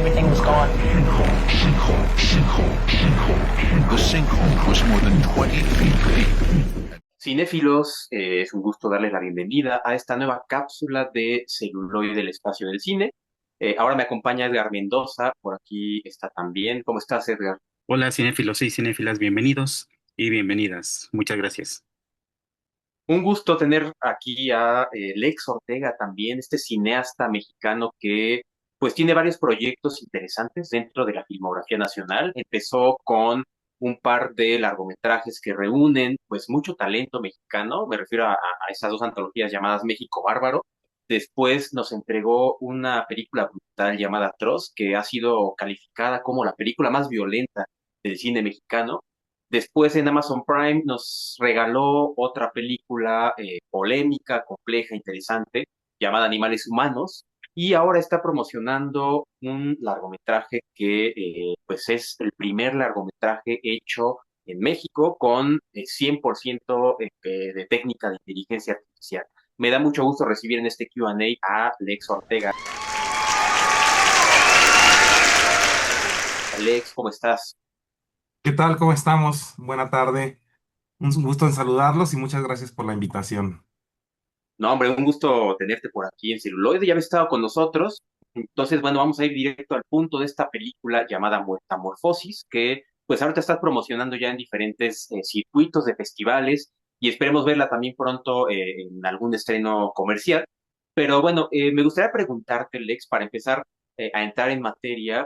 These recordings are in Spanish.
everything was gone. The sinkhole was more than 20 feet deep. Cinéfilos, es un gusto darles la bienvenida a esta nueva cápsula de celuloide del espacio del cine. Ahora me acompaña Edgar Mendoza, por aquí está también. ¿Cómo estás, Edgar? Hola, cinéfilos y cinéfilas, bienvenidos y bienvenidas. Muchas gracias. Un gusto tener aquí a Lex Ortega también, este cineasta mexicano que pues tiene varios proyectos interesantes dentro de la filmografía nacional. Empezó con un par de largometrajes que reúnen pues mucho talento mexicano, me refiero a esas dos antologías llamadas México Bárbaro. Después nos entregó una película brutal llamada Troz, que ha sido calificada como la película más violenta del cine mexicano. Después en Amazon Prime nos regaló otra película polémica, compleja, interesante, llamada Animales Humanos, y ahora está promocionando un largometraje que pues es el primer largometraje hecho en México con 100% de técnica de inteligencia artificial. Me da mucho gusto recibir en este Q&A a Lex Ortega. Lex, ¿cómo estás? ¿Qué tal? ¿Cómo estamos? Buena tarde. Un gusto en saludarlos y muchas gracias por la invitación. No, hombre, un gusto tenerte por aquí en celuloide. Ya habéis estado con nosotros. Entonces, bueno, vamos a ir directo al punto de esta película llamada Muertamorfosis, que pues ahorita estás promocionando ya en diferentes circuitos de festivales y esperemos verla también pronto en algún estreno comercial. Pero bueno, me gustaría preguntarte, Lex, para empezar a entrar en materia,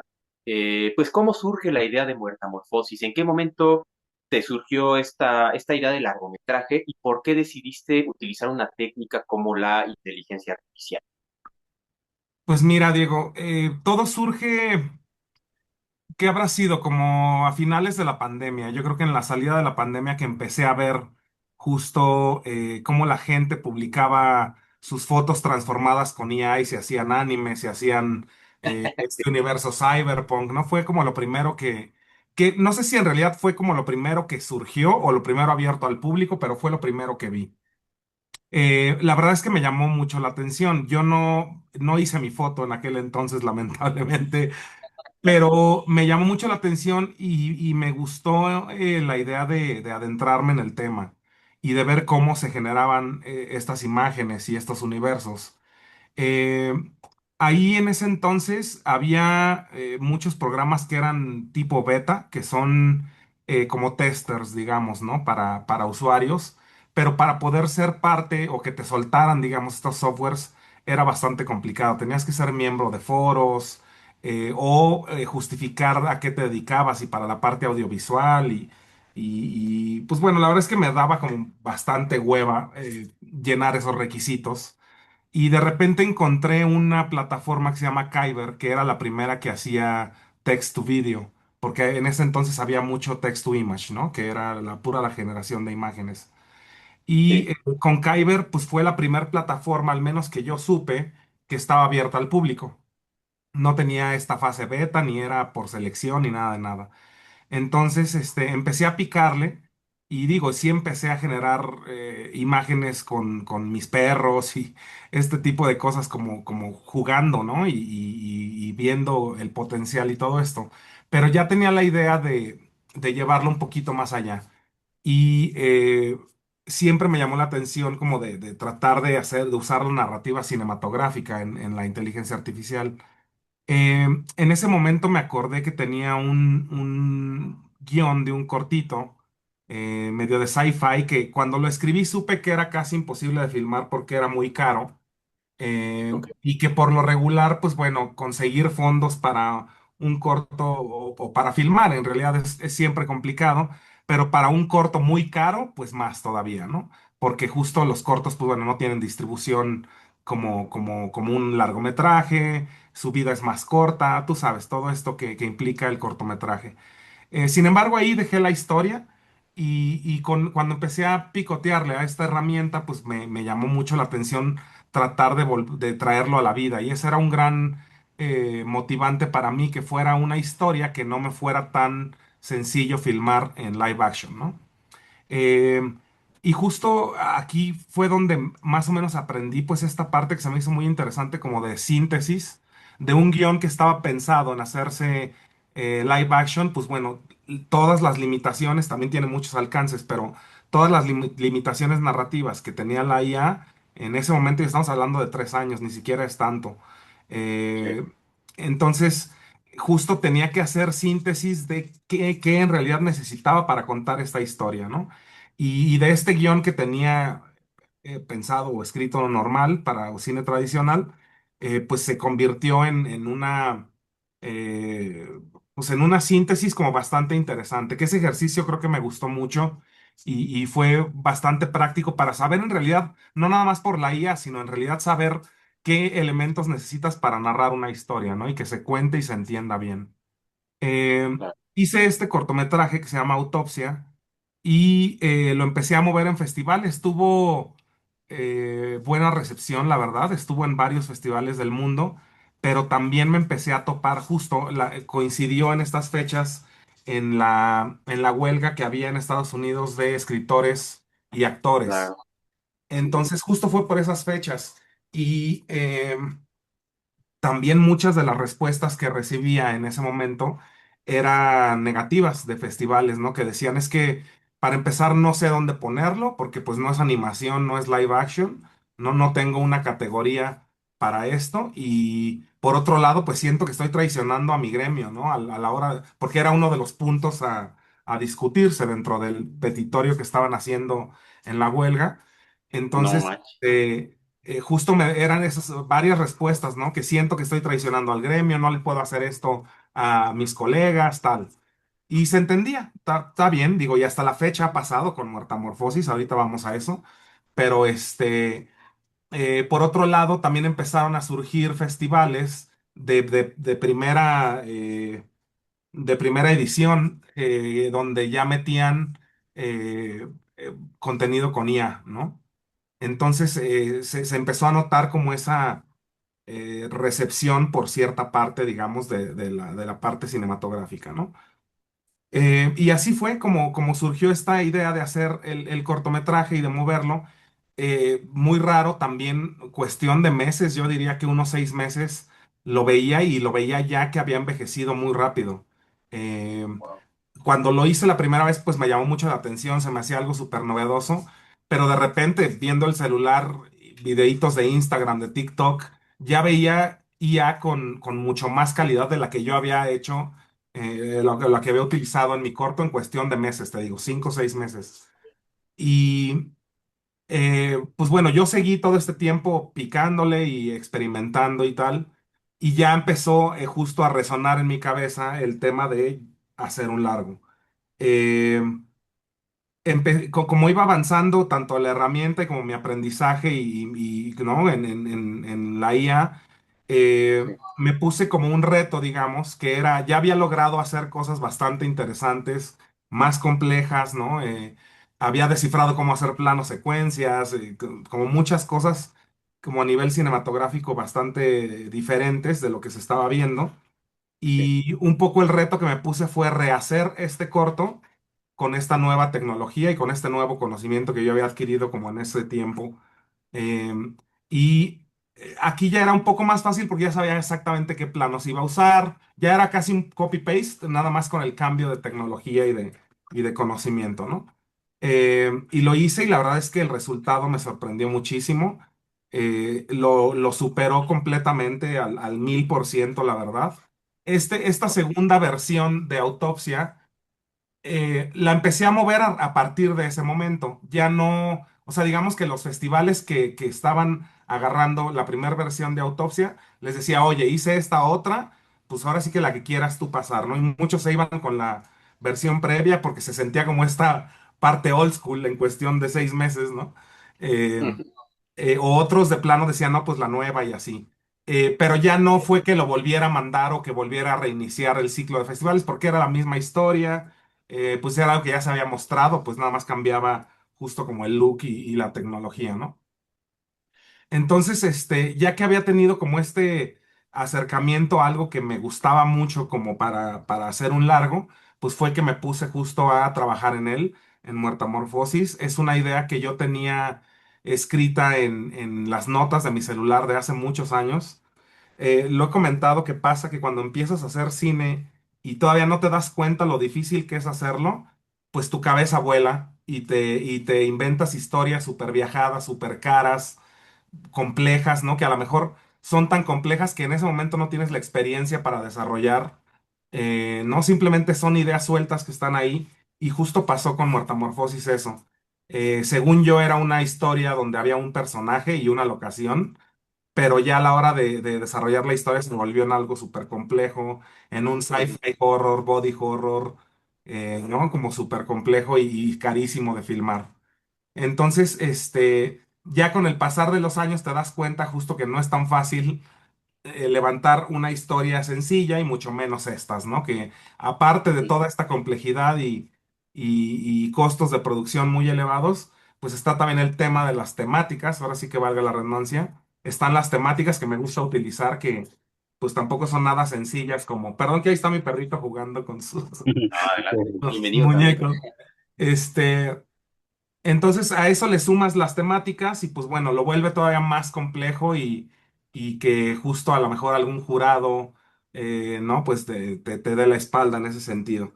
pues cómo surge la idea de Muertamorfosis, en qué momento te surgió esta idea de largometraje y por qué decidiste utilizar una técnica como la inteligencia artificial. Pues mira, Diego, todo surge, ¿qué habrá sido? Como a finales de la pandemia. Yo creo que en la salida de la pandemia que empecé a ver justo cómo la gente publicaba sus fotos transformadas con IA y se hacían animes, se hacían este universo cyberpunk, ¿no? Fue como lo primero que no sé si en realidad fue como lo primero que surgió o lo primero abierto al público, pero fue lo primero que vi. La verdad es que me llamó mucho la atención. Yo no hice mi foto en aquel entonces, lamentablemente, pero me llamó mucho la atención y me gustó la idea de adentrarme en el tema y de ver cómo se generaban estas imágenes y estos universos. Eh, Ahí en ese entonces había muchos programas que eran tipo beta, que son como testers, digamos, ¿no? Para usuarios, pero para poder ser parte o que te soltaran, digamos, estos softwares era bastante complicado. Tenías que ser miembro de foros o justificar a qué te dedicabas y para la parte audiovisual pues bueno, la verdad es que me daba como bastante hueva llenar esos requisitos. Y de repente encontré una plataforma que se llama Kyber, que era la primera que hacía text to video, porque en ese entonces había mucho text to image, ¿no? Que era la generación de imágenes. Y Sí, con Kyber, pues fue la primera plataforma, al menos que yo supe, que estaba abierta al público. No tenía esta fase beta, ni era por selección, ni nada de nada. Entonces, empecé a picarle y digo, sí empecé a generar imágenes con mis perros y este tipo de cosas como jugando, ¿no? Y viendo el potencial y todo esto. Pero ya tenía la idea de llevarlo un poquito más allá. Y siempre me llamó la atención como de tratar de usar la narrativa cinematográfica en la inteligencia artificial. En ese momento me acordé que tenía un guión de un cortito, medio de sci-fi, que cuando lo escribí supe que era casi imposible de filmar porque era muy caro, ok. y que por lo regular, pues bueno, conseguir fondos para un corto o para filmar en realidad es siempre complicado, pero para un corto muy caro, pues más todavía, ¿no? Porque justo los cortos, pues bueno, no tienen distribución como un largometraje, su vida es más corta, tú sabes, todo esto que implica el cortometraje. Sin embargo, ahí dejé la historia cuando empecé a picotearle a esta herramienta, pues me llamó mucho la atención tratar de traerlo a la vida. Y ese era un gran motivante para mí, que fuera una historia que no me fuera tan sencillo filmar en live action, ¿no? Eh, y justo aquí fue donde más o menos aprendí pues esta parte que se me hizo muy interesante como de síntesis, de un guión que estaba pensado en hacerse live action, pues bueno, todas las limitaciones, también tiene muchos alcances, pero todas las limitaciones narrativas que tenía la IA en ese momento, y estamos hablando de 3 años, ni siquiera es tanto. Sí, eh, entonces, justo tenía que hacer síntesis de qué en realidad necesitaba para contar esta historia, ¿no? Y de este guión que tenía pensado o escrito normal para cine tradicional, pues se convirtió en una, eh, pues en una síntesis como bastante interesante, que ese ejercicio creo que me gustó mucho y fue bastante práctico para saber en realidad, no nada más por la IA, sino en realidad saber qué elementos necesitas para narrar una historia, ¿no? Y que se cuente y se entienda bien. claro. Hice este cortometraje que se llama Autopsia y lo empecé a mover en festivales. Tuvo buena recepción, la verdad. Estuvo en varios festivales del mundo, pero también me empecé a topar justo, coincidió en estas fechas en la huelga que había en Estados Unidos de escritores y actores. Claro, sí, Entonces, justo fue por esas fechas. Y también muchas de las respuestas que recibía en ese momento eran negativas de festivales, ¿no? Que decían es que para empezar no sé dónde ponerlo porque pues no es animación, no es live action, no tengo una categoría para esto y por otro lado pues siento que estoy traicionando a mi gremio, ¿no? A la hora, porque era uno de los puntos a discutirse dentro del petitorio que estaban haciendo en la huelga. no Entonces, manches. justo eran esas varias respuestas, ¿no? Que siento que estoy traicionando al gremio, no le puedo hacer esto a mis colegas, tal. Y se entendía, está bien, digo, y hasta la fecha ha pasado con Muertamorfosis, ahorita vamos a eso, pero por otro lado, también empezaron a surgir festivales de primera edición, donde ya metían contenido con IA, ¿no? Entonces se empezó a notar como esa recepción por cierta parte, digamos, de la parte cinematográfica, ¿no? Y así fue como surgió esta idea de hacer el cortometraje y de moverlo. Muy raro, también cuestión de meses, yo diría que unos 6 meses lo veía y lo veía ya que había envejecido muy rápido. Eh, Wow. Cuando lo hice la primera vez, pues me llamó mucho la atención, se me hacía algo súper novedoso, pero de repente, viendo el celular, videitos de Instagram, de TikTok, ya veía IA con mucho más calidad de la que yo había hecho, lo que había utilizado en mi corto en cuestión de meses, te digo, 5 o 6 meses. Y pues bueno, yo seguí todo este tiempo picándole y experimentando y tal, y ya empezó justo a resonar en mi cabeza el tema de hacer un largo. Eh, como iba avanzando tanto la herramienta como mi aprendizaje ¿no? en la IA, Sí, me puse como un reto, digamos, que era, ya había logrado hacer cosas bastante interesantes, más complejas, ¿no? Había descifrado cómo hacer planos secuencias, como muchas cosas como a nivel cinematográfico bastante diferentes de lo que se estaba viendo. sí, Y un poco el reto que me puse fue rehacer este corto con esta nueva tecnología y con este nuevo conocimiento que yo había adquirido como en ese tiempo. Eh, y aquí ya era un poco más fácil porque ya sabía exactamente qué planos iba a usar. Ya era casi un copy-paste, nada más con el cambio de tecnología y de conocimiento, ¿no? Y lo hice y la verdad es que el resultado me sorprendió muchísimo. Lo superó completamente al 1000%, la verdad. Esta ok, segunda versión de Autopsia la empecé a mover a partir de ese momento. Ya no, o sea, digamos que los festivales que estaban agarrando la primera versión de Autopsia, les decía, oye, hice esta otra, pues ahora sí que la que quieras tú pasar, ¿no? Y muchos se iban con la versión previa porque se sentía como esta parte old school en cuestión de 6 meses, ¿no? Eh, ujú, o otros de plano decían, no, pues la nueva y así. Pero ya no fue que lo volviera a mandar o que volviera a reiniciar el ciclo de festivales porque era la misma historia, pues era algo que ya se había mostrado, pues nada más cambiaba justo como el look y la tecnología, ¿no? Entonces, ya que había tenido como este acercamiento a algo que me gustaba mucho como para hacer un largo, pues fue que me puse justo a trabajar en él, en Muertamorfosis. Es una idea que yo tenía escrita en las notas de mi celular de hace muchos años. Lo he comentado que pasa que cuando empiezas a hacer cine y todavía no te das cuenta lo difícil que es hacerlo, pues tu cabeza vuela y te inventas historias súper viajadas, súper caras, complejas, ¿no? Que a lo mejor son tan complejas que en ese momento no tienes la experiencia para desarrollar, ¿no? Simplemente son ideas sueltas que están ahí y justo pasó con Muertamorfosis eso. Según yo era una historia donde había un personaje y una locación, pero ya a la hora de desarrollar la historia se volvió en algo súper complejo, en un sci-fi horror, body horror, ¿no? Como súper complejo y carísimo de filmar. Entonces, ya con el pasar de los años te das cuenta justo que no es tan fácil levantar una historia sencilla y mucho menos estas, ¿no? Que aparte de toda esta complejidad y costos de producción muy elevados, pues está también el tema de las temáticas, ahora sí que valga la redundancia, están las temáticas que me gusta utilizar que pues tampoco son nada sencillas como, perdón que ahí está mi perrito jugando con sus, Ah, adelante. sus Bienvenido también. muñecos. Este, entonces a eso le sumas las temáticas y pues bueno, lo vuelve todavía más complejo y que justo a lo mejor algún jurado, ¿no? Pues te dé la espalda en ese sentido.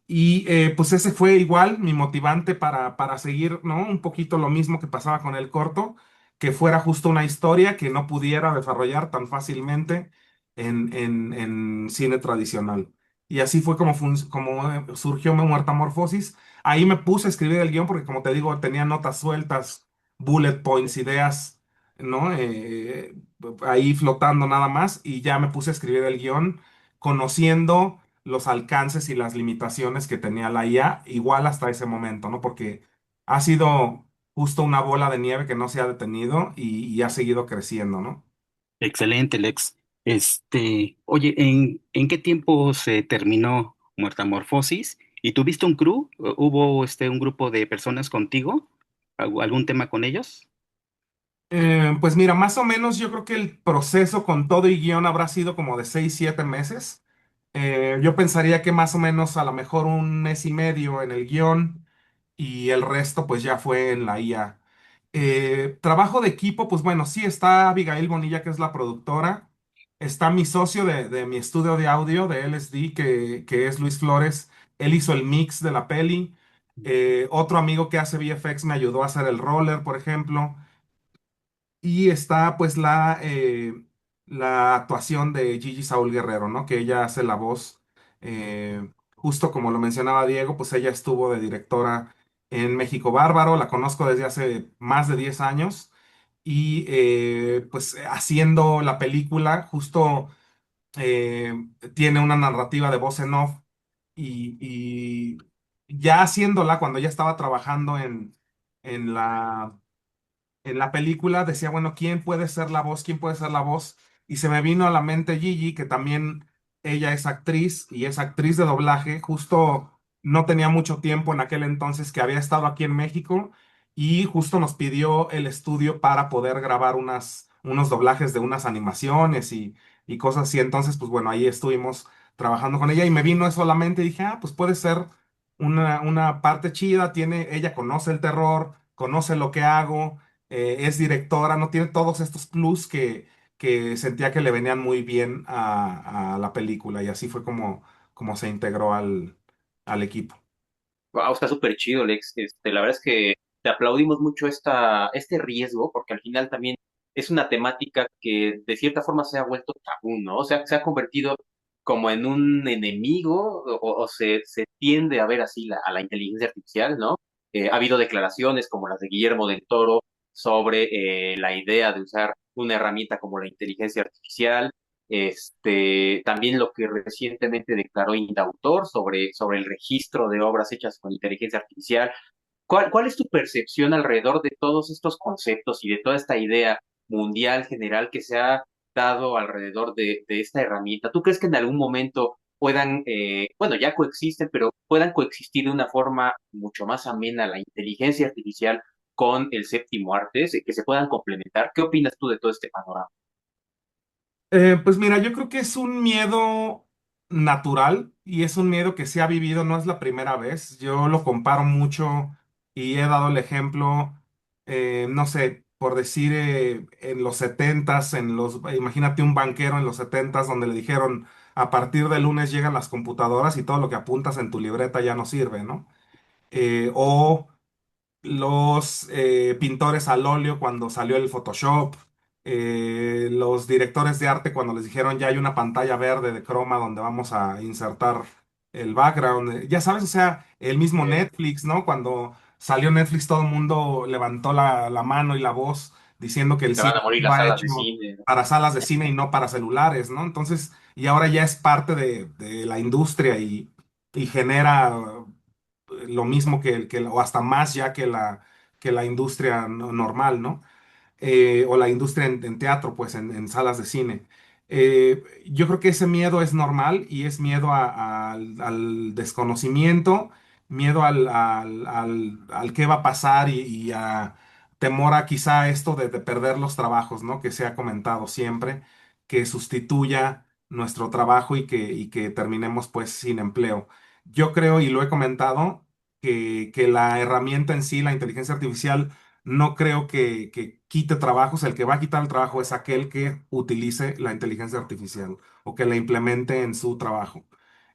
Y pues ese fue igual mi motivante para seguir, ¿no? Un poquito lo mismo que pasaba con el corto, que fuera justo una historia que no pudiera desarrollar tan fácilmente en cine tradicional. Y así fue como surgió mi Muertamorfosis. Ahí me puse a escribir el guión porque, como te digo, tenía notas sueltas, bullet points, ideas, ¿no? Ahí flotando nada más y ya me puse a escribir el guión conociendo los alcances y las limitaciones que tenía la IA, igual hasta ese momento, ¿no? Porque ha sido justo una bola de nieve que no se ha detenido y ha seguido creciendo, ¿no? Excelente, Lex. Oye, ¿en qué tiempo se terminó Muertamorfosis? ¿Y tuviste un crew? ¿Hubo un grupo de personas contigo? ¿Algún tema con ellos? Pues mira, más o menos yo creo que el proceso con todo y guión habrá sido como de 6, 7 meses. Yo pensaría que más o menos a lo mejor un mes y medio en el guión y el resto pues ya fue en la IA. Trabajo de equipo, pues bueno, sí está Abigail Bonilla, que es la productora. Está mi socio de mi estudio de audio de LSD, que es Luis Flores. Él hizo el mix de la peli. Otro amigo que hace VFX me ayudó a hacer el roller, por ejemplo. Y está pues la actuación de Gigi Saúl Guerrero, ¿no? Que ella hace la voz. Justo como lo mencionaba Diego, pues ella estuvo de directora en México Bárbaro, la conozco desde hace más de 10 años. Y pues haciendo la película, justo eh, tiene una narrativa de voz en off. Y ya haciéndola, cuando ya estaba trabajando en la película decía, bueno, ¿quién puede ser la voz? ¿Quién puede ser la voz? Y se me vino a la mente Gigi, que también ella es actriz y es actriz de doblaje. Justo no tenía mucho tiempo en aquel entonces que había estado aquí en México y justo nos pidió el estudio para poder grabar unos doblajes de unas animaciones y cosas así. Entonces, pues bueno, ahí estuvimos trabajando con ella y me vino eso a la mente y dije, ah, pues puede ser una parte chida. Ella conoce el terror, conoce lo que hago, es directora, no tiene todos estos plus que sentía que le venían muy bien a la película y así fue como se integró al equipo. Wow, está súper chido, Lex. La verdad es que te aplaudimos mucho este riesgo, porque al final también es una temática que de cierta forma se ha vuelto tabú, ¿no? O sea, se ha convertido como en un enemigo, o se tiende a ver así a la inteligencia artificial, ¿no? Ha habido declaraciones como las de Guillermo del Toro sobre la idea de usar una herramienta como la inteligencia artificial. También lo que recientemente declaró Indautor sobre el registro de obras hechas con inteligencia artificial. ¿Cuál es tu percepción alrededor de todos estos conceptos y de toda esta idea mundial general que se ha dado alrededor de esta herramienta? ¿Tú crees que en algún momento puedan, bueno, ya coexisten, pero puedan coexistir de una forma mucho más amena la inteligencia artificial con el séptimo arte, que se puedan complementar? ¿Qué opinas tú de todo este panorama? Pues mira, yo creo que es un miedo natural y es un miedo que se ha vivido, no es la primera vez. Yo lo comparo mucho y he dado el ejemplo, no sé, por decir, en los setentas, imagínate un banquero en los setentas donde le dijeron, a partir de lunes llegan las computadoras y todo lo que apuntas en tu libreta ya no sirve, ¿no? O los pintores al óleo cuando salió el Photoshop, los directores de arte cuando les dijeron ya hay una pantalla verde de croma donde vamos a insertar el background. Ya sabes, o sea, el mismo Netflix, ¿no? Cuando salió Netflix todo el mundo levantó la mano y la voz diciendo que el Se van cine a morir las va salas de hecho cine. para salas de cine y no para celulares, ¿no? Entonces, y ahora ya es parte de la industria y genera lo mismo o hasta más ya que la industria normal, ¿no? O la industria en teatro, pues en salas de cine. Yo creo que ese miedo es normal y es miedo al desconocimiento, miedo al qué va a pasar y a temor a quizá esto de perder los trabajos, ¿no? Que se ha comentado siempre, que sustituya nuestro trabajo y que terminemos pues sin empleo. Yo creo, y lo he comentado, que la herramienta en sí, la inteligencia artificial, no creo que quite trabajos. El que va a quitar el trabajo es aquel que utilice la inteligencia artificial o que la implemente en su trabajo.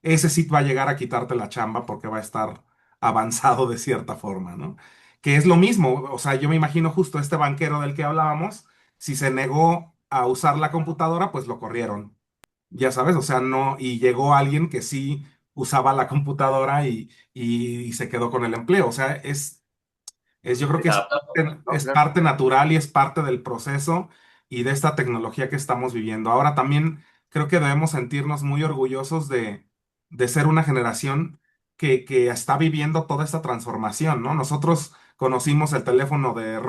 Ese sí va a llegar a quitarte la chamba porque va a estar avanzado de cierta forma, ¿no? Que es lo mismo, o sea, yo me imagino justo este banquero del que hablábamos, si se negó a usar la computadora, pues lo corrieron, ya sabes, o sea, no, y llegó alguien que sí usaba la computadora y se quedó con el empleo, o sea, yo creo que Desadaptado, ¿no? es Claro. parte natural y es parte del proceso y de esta tecnología que estamos viviendo. Ahora también creo que debemos sentirnos muy orgullosos de ser una generación que está viviendo toda esta transformación, ¿no? Nosotros conocimos el teléfono de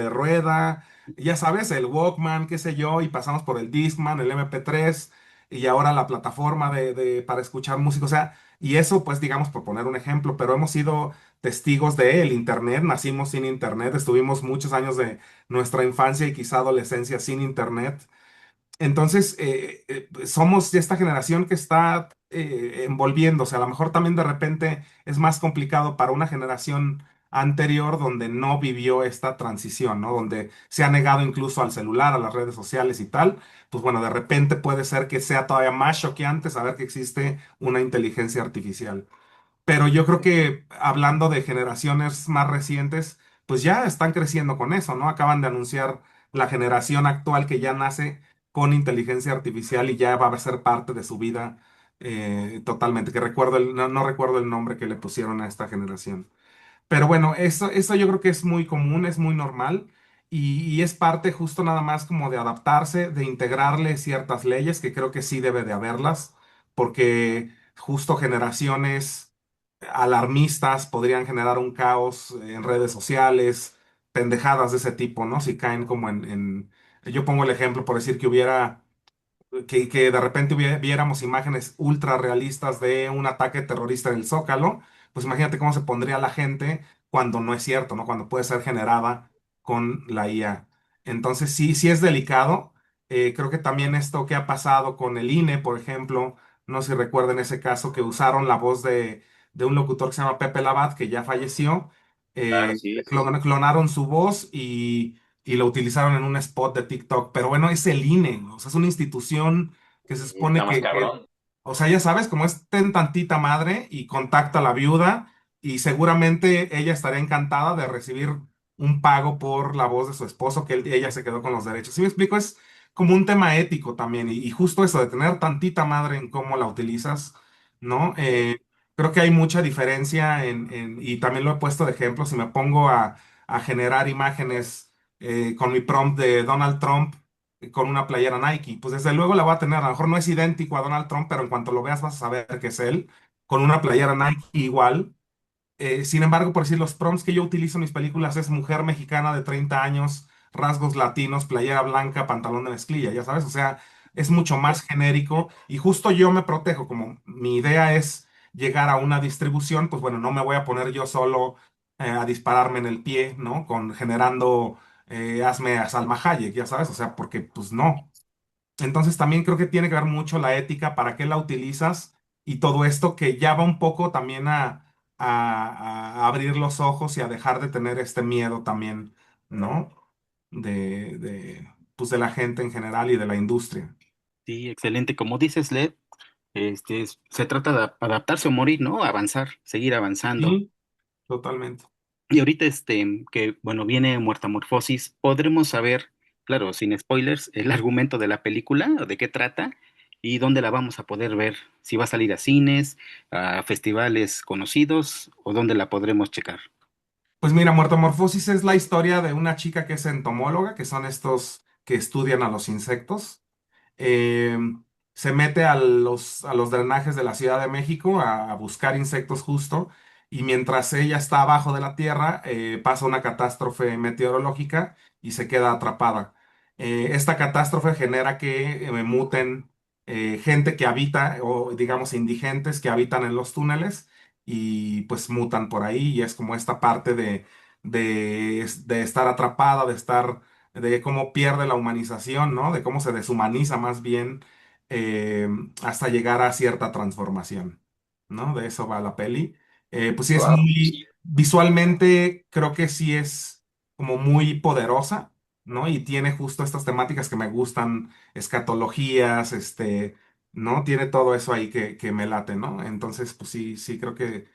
rueda, ya sabes, el Walkman, qué sé yo, y pasamos por el Discman, el MP3 y ahora la plataforma para escuchar música. O sea, y eso, pues, digamos, por poner un ejemplo, pero hemos sido testigos de el Internet, nacimos sin Internet, estuvimos muchos años de nuestra infancia y quizá adolescencia sin Internet. Entonces, somos de esta generación que está envolviéndose. A lo mejor también de repente es más complicado para una generación anterior donde no vivió esta transición, ¿no? Donde se ha negado incluso al celular, a las redes sociales y tal. Pues bueno, de repente puede ser que sea todavía más choqueante saber que existe una inteligencia artificial. Pero yo creo que hablando de generaciones más recientes, pues ya están creciendo con eso, ¿no? Acaban de anunciar la generación actual que ya nace con inteligencia artificial y ya va a ser parte de su vida totalmente. Que no recuerdo el nombre que le pusieron a esta generación. Pero bueno, eso yo creo que es muy común, es muy normal y es parte justo nada más como de adaptarse, de integrarle ciertas leyes que creo que sí debe de haberlas, porque justo generaciones alarmistas podrían generar un caos en redes sociales, pendejadas de ese tipo, ¿no? Si caen como yo pongo el ejemplo por decir que que de repente viéramos imágenes ultra realistas de un ataque terrorista en el Zócalo, pues imagínate cómo se pondría la gente cuando no es cierto, ¿no? Cuando puede ser generada con la IA. Entonces sí, sí es delicado. Creo que también esto que ha pasado con el INE, por ejemplo, no sé si recuerden ese caso que usaron la voz de un locutor que se llama Pepe Labat, que ya falleció. Claro, sí, sí, sí. Clonaron su voz y lo utilizaron en un spot de TikTok. Pero bueno, es el INE, ¿no? O sea, es una institución que se supone Está más cabrón. o sea, ya sabes, como es ten tantita madre y contacta a la viuda y seguramente ella estaría encantada de recibir un pago por la voz de su esposo, que ella se quedó con los derechos. ¿Sí me explico? Es como un tema ético también y justo eso de tener tantita madre en cómo la utilizas, ¿no? Creo que hay mucha diferencia y también lo he puesto de ejemplo, si me pongo a generar imágenes con mi prompt de Donald Trump con una playera Nike, pues desde luego la va a tener, a lo mejor no es idéntico a Donald Trump, pero en cuanto lo veas vas a saber que es él, con una playera Nike igual. Sin embargo, por decir, los prompts que yo utilizo en mis películas es mujer mexicana de 30 años, rasgos latinos, playera blanca, pantalón de mezclilla, ya sabes, o sea, es mucho más genérico y justo yo me protejo, como mi idea es llegar a una distribución, pues bueno, no me voy a poner yo solo a dispararme en el pie, ¿no? Generando, hazme a Salma Hayek, ya sabes, o sea, porque pues no. Entonces también creo que tiene que ver mucho la ética, para qué la utilizas y todo esto que ya va un poco también a abrir los ojos y a dejar de tener este miedo también, ¿no? pues de la gente en general y de la industria. Sí, excelente. Como dices, Led, se trata de adaptarse o morir, ¿no? Avanzar, seguir avanzando. Sí, totalmente. Y ahorita, que, bueno, viene Muertamorfosis, podremos saber, claro, sin spoilers, el argumento de la película, de qué trata y dónde la vamos a poder ver, si va a salir a cines, a festivales conocidos o dónde la podremos checar. Pues mira, Muertomorfosis es la historia de una chica que es entomóloga, que son estos que estudian a los insectos. eh, Se mete a los drenajes de la Ciudad de México a buscar insectos justo, y mientras ella está abajo de la tierra, pasa una catástrofe meteorológica y se queda atrapada. Esta catástrofe genera que muten gente que habita, o digamos indigentes que habitan en los túneles, y pues mutan por ahí, y es como esta parte de estar atrapada, de cómo pierde la humanización, ¿no? De cómo se deshumaniza más bien, eh, hasta llegar a cierta transformación, ¿no? De eso va la peli. Pues sí, es Wow. muy, visualmente creo que sí es como muy poderosa, ¿no? Y tiene justo estas temáticas que me gustan, escatologías, ¿no? Tiene todo eso ahí que me late, ¿no? Entonces, pues sí, sí creo que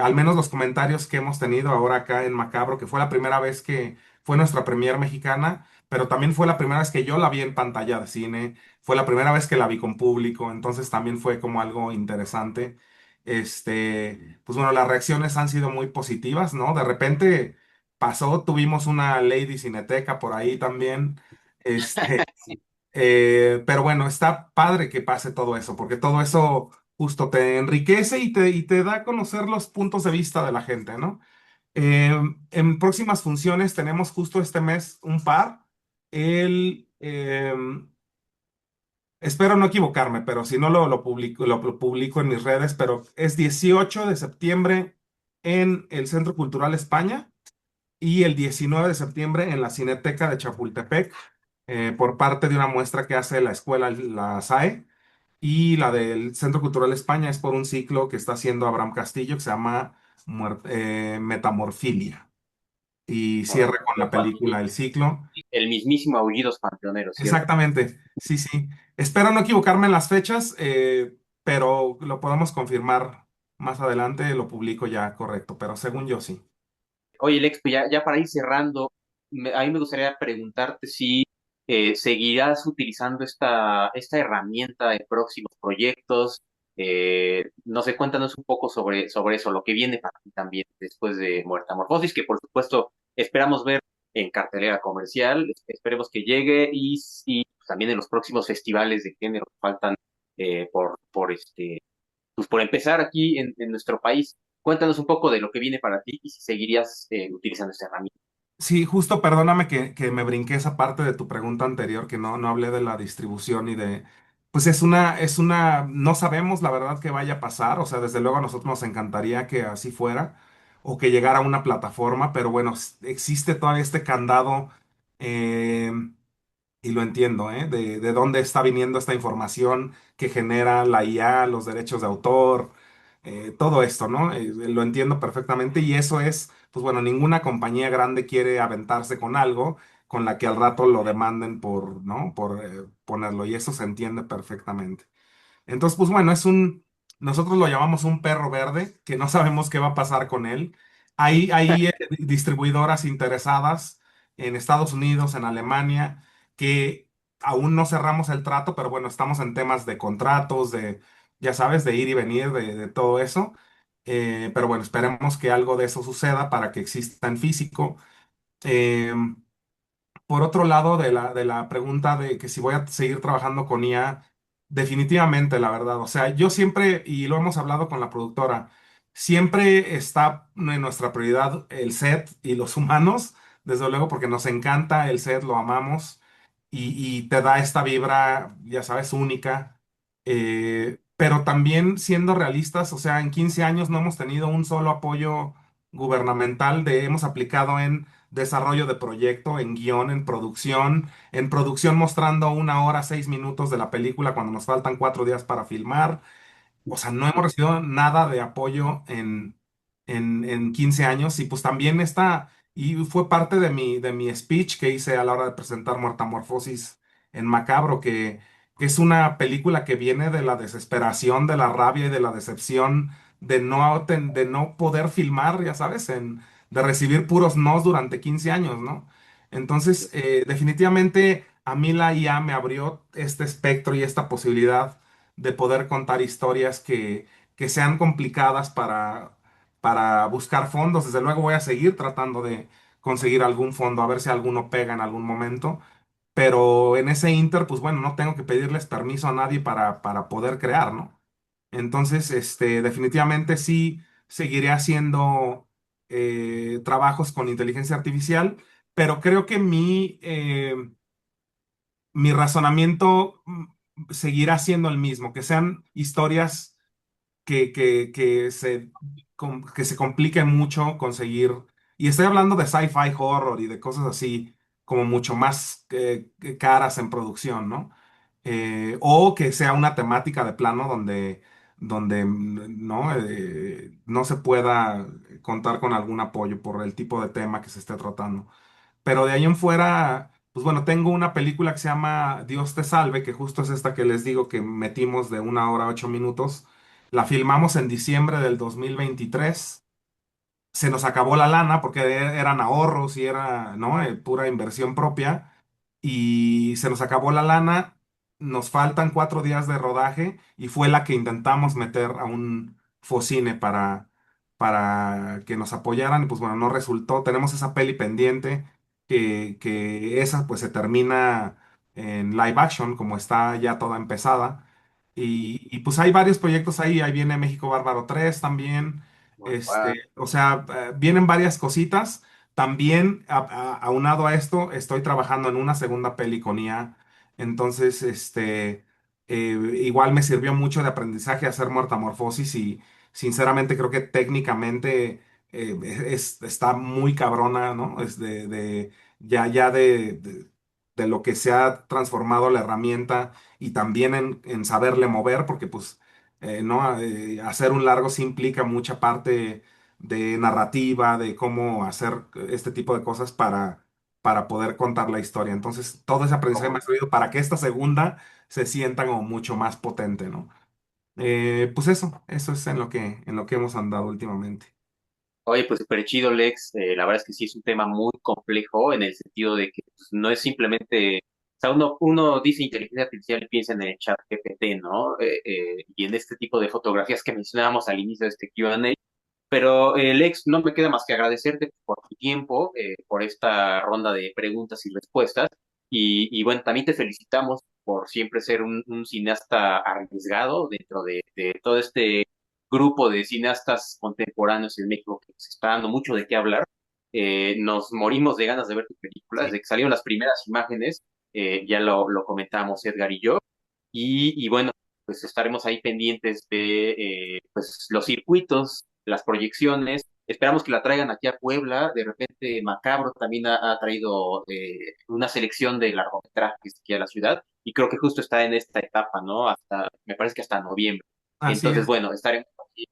al menos los comentarios que hemos tenido ahora acá en Macabro, que fue la primera vez que fue nuestra premier mexicana, pero también fue la primera vez que yo la vi en pantalla de cine, fue la primera vez que la vi con público, entonces también fue como algo interesante. Pues bueno, las reacciones han sido muy positivas, ¿no? De repente pasó, tuvimos una Lady Cineteca por ahí también, este, Sí. pero bueno, está padre que pase todo eso, porque todo eso justo te enriquece y te da a conocer los puntos de vista de la gente, ¿no? En próximas funciones tenemos justo este mes un par. El, espero no equivocarme, pero si no lo publico en mis redes, pero es 18 de septiembre en el Centro Cultural España y el 19 de septiembre en la Cineteca de Chapultepec, por parte de una muestra que hace la escuela, la SAE. Y la del Centro Cultural España es por un ciclo que está haciendo Abraham Castillo que se llama Metamorfilia, y Órale, cierra con la película El Ciclo. el mismísimo Aullidos Panteoneros, ¿cierto? Exactamente, sí, sí. Espero no equivocarme en las fechas, pero lo podemos confirmar más adelante, lo publico ya correcto, pero según yo sí. Oye, Lex, pues ya para ir cerrando, a mí me gustaría preguntarte si seguirás utilizando esta herramienta en próximos proyectos. No sé, cuéntanos un poco sobre eso, lo que viene para ti también después de Muertamorfosis, que por supuesto esperamos ver en cartelera comercial, esperemos que llegue y pues, también en los próximos festivales de género que faltan pues por empezar aquí en nuestro país. Cuéntanos un poco de lo que viene para ti y si seguirías utilizando esta herramienta. Sí, justo perdóname que me brinqué esa parte de tu pregunta anterior, que no hablé de la distribución y de, pues no sabemos la verdad que vaya a pasar, o sea, desde luego a nosotros nos encantaría que así fuera, o que llegara a una plataforma, pero bueno, existe todavía este candado, eh, y lo entiendo, ¿eh? De dónde está viniendo esta información que genera la IA, los derechos de autor, todo esto, ¿no? Lo entiendo perfectamente, y eso es, pues bueno, ninguna compañía grande quiere aventarse con algo con la que al rato lo demanden por, ¿no? Por ponerlo, y eso se entiende perfectamente. Entonces, pues bueno, nosotros lo llamamos un perro verde, que no sabemos qué va a pasar con él. Hay distribuidoras interesadas en Estados Unidos, en Alemania, que aún no cerramos el trato, pero bueno, estamos en temas de contratos, ya sabes, de ir y venir, de todo eso. Pero bueno, esperemos que algo de eso suceda para que exista en físico. Em, por otro lado, de la pregunta de que si voy a seguir trabajando con IA, definitivamente, la verdad. O sea, yo siempre, y lo hemos hablado con la productora, siempre está en nuestra prioridad el set y los humanos, desde luego, porque nos encanta el set, lo amamos, y te da esta vibra, ya sabes, única. Pero también siendo realistas, o sea, en 15 años no hemos tenido un solo apoyo gubernamental, hemos aplicado en desarrollo de proyecto, en guión, en producción mostrando 1 hora, 6 minutos de la película cuando nos faltan 4 días para filmar. O sea, no hemos recibido nada de apoyo en 15 años, y pues también esta y fue parte de mi speech que hice a la hora de presentar Muertamorfosis en Macabro, que es una película que viene de la desesperación, de la rabia y de la decepción de no poder filmar, ya sabes, de recibir puros nos durante 15 años, ¿no? Entonces, definitivamente a mí la IA me abrió este espectro y esta posibilidad de poder contar historias que sean complicadas para buscar fondos. Desde luego voy a seguir tratando de conseguir algún fondo, a ver si alguno pega en algún momento. Pero en ese inter, pues bueno, no tengo que pedirles permiso a nadie para poder crear, ¿no? Entonces, definitivamente sí seguiré haciendo trabajos con inteligencia artificial, pero creo que mi razonamiento seguirá siendo el mismo, que sean historias que se compliquen mucho conseguir. Y estoy hablando de sci-fi horror y de cosas así como mucho más que caras en producción, ¿no? O que sea una temática de plano donde ¿no? No se pueda contar con algún apoyo por el tipo de tema que se esté tratando. Pero de ahí en fuera, pues bueno, tengo una película que se llama Dios te salve, que justo es esta que les digo que metimos de 1 hora 8 minutos. La filmamos en diciembre del 2023. Se nos acabó la lana porque eran ahorros y era, ¿no? Pura inversión propia. Y se nos acabó la lana. Nos faltan 4 días de rodaje y fue la que intentamos meter a un Focine para que nos apoyaran. Y pues bueno, no resultó. Tenemos esa peli pendiente que esa pues se termina en live action, como está ya toda empezada. Y pues hay varios proyectos ahí. Ahí viene México Bárbaro 3 también. Wow. O sea, vienen varias cositas. También, aunado a esto, estoy trabajando en una segunda peli con IA. Entonces, igual me sirvió mucho de aprendizaje hacer Muertamorfosis y sinceramente creo que técnicamente está muy cabrona, ¿no? Es ya de lo que se ha transformado la herramienta y también en saberle mover, porque pues, ¿no? Hacer un largo sí implica mucha parte de narrativa, de cómo hacer este tipo de cosas para poder contar la historia. Entonces, todo ese aprendizaje me ha servido para que esta segunda se sienta como mucho más potente, ¿no? Pues eso es en lo que hemos andado últimamente. Oye, pues súper chido, Lex. La verdad es que sí es un tema muy complejo en el sentido de que pues, no es simplemente, o sea, uno dice inteligencia artificial y piensa en el chat GPT, ¿no? Y en este tipo de fotografías que mencionábamos al inicio de este Q&A. Pero, Lex, no me queda más que agradecerte por tu tiempo, por esta ronda de preguntas y respuestas. Y bueno, también te felicitamos por siempre ser un cineasta arriesgado dentro de todo este grupo de cineastas contemporáneos en México que se está dando mucho de qué hablar. Nos morimos de ganas de ver tu película. Sí. Desde que salieron las primeras imágenes, ya lo comentábamos Edgar y yo. Y bueno, pues estaremos ahí pendientes de pues, los circuitos, las proyecciones. Esperamos que la traigan aquí a Puebla. De repente, Macabro también ha traído una selección de largometrajes aquí a la ciudad. Y creo que justo está en esta etapa, ¿no? Me parece que hasta noviembre. Así Entonces, es. bueno, estaremos aquí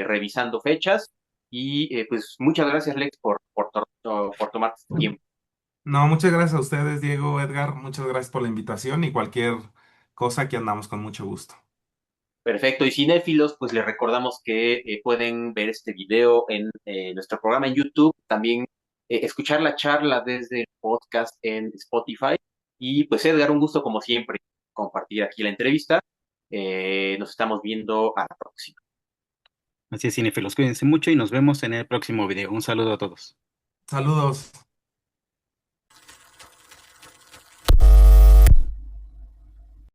revisando fechas. Y pues muchas gracias, Lex, por tomarte este tiempo. No, muchas gracias a ustedes, Diego, Edgar. Muchas gracias por la invitación y cualquier cosa que andamos con mucho gusto. Perfecto, y cinéfilos, pues les recordamos que pueden ver este video en nuestro programa en YouTube, también escuchar la charla desde el podcast en Spotify. Y pues Edgar, un gusto como siempre compartir aquí la entrevista. Nos estamos viendo a la próxima. Así es, cinéfilos, cuídense mucho y nos vemos en el próximo video. Un saludo a todos. Saludos.